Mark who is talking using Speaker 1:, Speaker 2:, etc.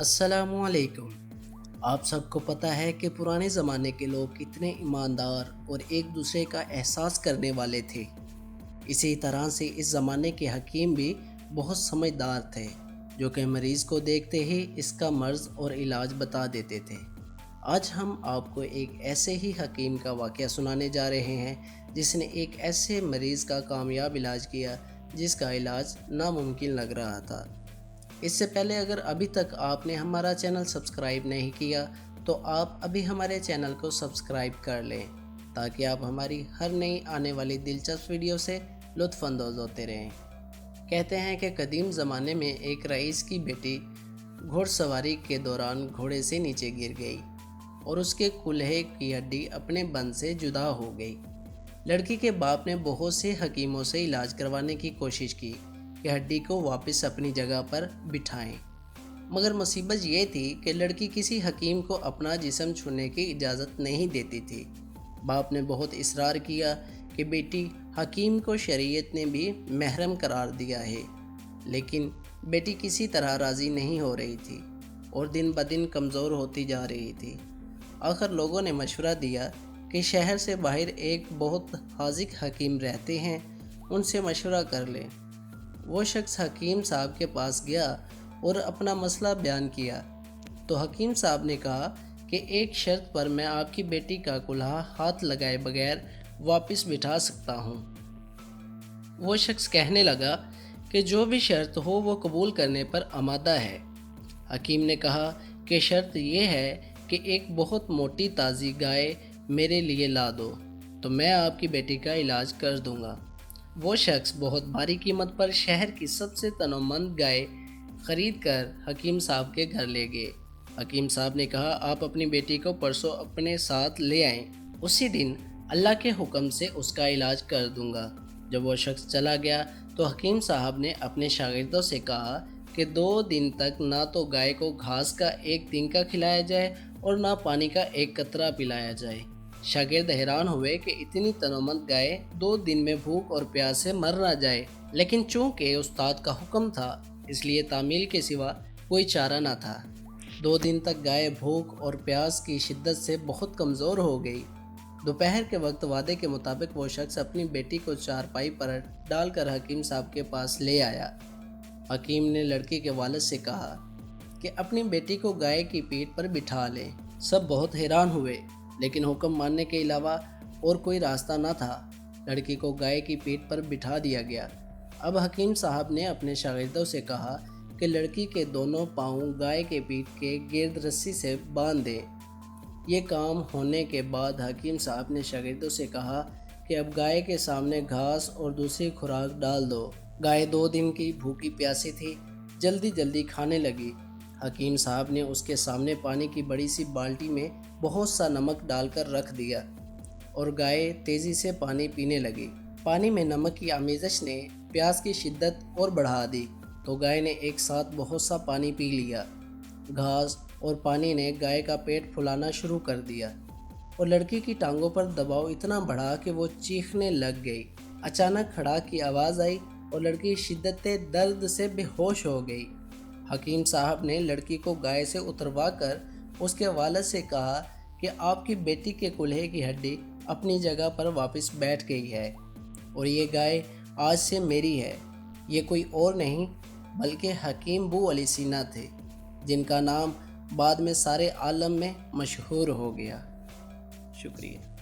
Speaker 1: अस्सलामुअलैकुम। आप सबको पता है कि पुराने ज़माने के लोग कितने ईमानदार और एक दूसरे का एहसास करने वाले थे। इसी तरह से इस ज़माने के हकीम भी बहुत समझदार थे, जो कि मरीज़ को देखते ही इसका मर्ज़ और इलाज बता देते थे। आज हम आपको एक ऐसे ही हकीम का वाक़या सुनाने जा रहे हैं जिसने एक ऐसे मरीज़ का कामयाब इलाज किया जिसका इलाज नामुमकिन लग रहा था। इससे पहले अगर अभी तक आपने हमारा चैनल सब्सक्राइब नहीं किया तो आप अभी हमारे चैनल को सब्सक्राइब कर लें, ताकि आप हमारी हर नई आने वाली दिलचस्प वीडियो से लुत्फ़ अंदोज़ होते रहें। कहते हैं कि कदीम ज़माने में एक रईस की बेटी घुड़सवारी के दौरान घोड़े से नीचे गिर गई और उसके कूल्हे की हड्डी अपने बंद से जुदा हो गई। लड़की के बाप ने बहुत से हकीमों से इलाज करवाने की कोशिश की कि हड्डी को वापस अपनी जगह पर बिठाएं, मगर मुसीबत ये थी कि लड़की किसी हकीम को अपना जिस्म छूने की इजाज़त नहीं देती थी। बाप ने बहुत इसरार किया कि बेटी हकीम को शरीयत ने भी महरम करार दिया है, लेकिन बेटी किसी तरह राज़ी नहीं हो रही थी और दिन ब दिन कमज़ोर होती जा रही थी। आखिर लोगों ने मशवरा दिया कि शहर से बाहर एक बहुत हाजिक हकीम रहते हैं, उनसे मशवरा कर लें। वो शख्स हकीम साहब के पास गया और अपना मसला बयान किया तो हकीम साहब ने कहा कि एक शर्त पर मैं आपकी बेटी का कुल्हा हाथ लगाए बगैर वापस बिठा सकता हूँ। वो शख्स कहने लगा कि जो भी शर्त हो वो कबूल करने पर आमादा है। हकीम ने कहा कि शर्त ये है कि एक बहुत मोटी ताज़ी गाय मेरे लिए ला दो, तो मैं आपकी बेटी का इलाज कर दूँगा। वो शख्स बहुत भारी कीमत पर शहर की सबसे तनोमंद गाय ख़रीद कर हकीम साहब के घर ले गए। हकीम साहब ने कहा, आप अपनी बेटी को परसों अपने साथ ले आएं, उसी दिन अल्लाह के हुक्म से उसका इलाज कर दूंगा। जब वो शख्स चला गया तो हकीम साहब ने अपने शागिर्दों से कहा कि 2 दिन तक ना तो गाय को घास का एक तिनका खिलाया जाए और ना पानी का एक कतरा पिलाया जाए। शागिर्द हैरान हुए कि इतनी तनोमंद गाय 2 दिन में भूख और प्यास से मर ना जाए, लेकिन चूंकि उस्ताद का हुक्म था इसलिए तामील के सिवा कोई चारा ना था। 2 दिन तक गाय भूख और प्यास की शिद्दत से बहुत कमज़ोर हो गई। दोपहर के वक्त वादे के मुताबिक वो शख्स अपनी बेटी को चारपाई पर डालकर हकीम साहब के पास ले आया। हकीम ने लड़की के वालिद से कहा कि अपनी बेटी को गाय की पीठ पर बिठा लें। सब बहुत हैरान हुए, लेकिन हुक्म मानने के अलावा और कोई रास्ता न था। लड़की को गाय की पीठ पर बिठा दिया गया। अब हकीम साहब ने अपने शागिर्दों से कहा कि लड़की के दोनों पाँव गाय के पीठ के गिर्द रस्सी से बांध दें। ये काम होने के बाद हकीम साहब ने शागिर्दों से कहा कि अब गाय के सामने घास और दूसरी खुराक डाल दो। गाय 2 दिन की भूखी प्यासी थी, जल्दी जल्दी खाने लगी। हकीम साहब ने उसके सामने पानी की बड़ी सी बाल्टी में बहुत सा नमक डालकर रख दिया और गाय तेज़ी से पानी पीने लगी। पानी में नमक की आमेज़श ने प्यास की शिद्दत और बढ़ा दी, तो गाय ने एक साथ बहुत सा पानी पी लिया। घास और पानी ने गाय का पेट फुलाना शुरू कर दिया और लड़की की टांगों पर दबाव इतना बढ़ा कि वो चीखने लग गई। अचानक खड़ाक की आवाज़ आई और लड़की शिद्दत दर्द से बेहोश हो गई। हकीम साहब ने लड़की को गाय से उतरवा कर उसके वालिद से कहा कि आपकी बेटी के कूल्हे की हड्डी अपनी जगह पर वापस बैठ गई है और ये गाय आज से मेरी है। ये कोई और नहीं बल्कि हकीम बू अली सीना थे, जिनका नाम बाद में सारे आलम में मशहूर हो गया। शुक्रिया।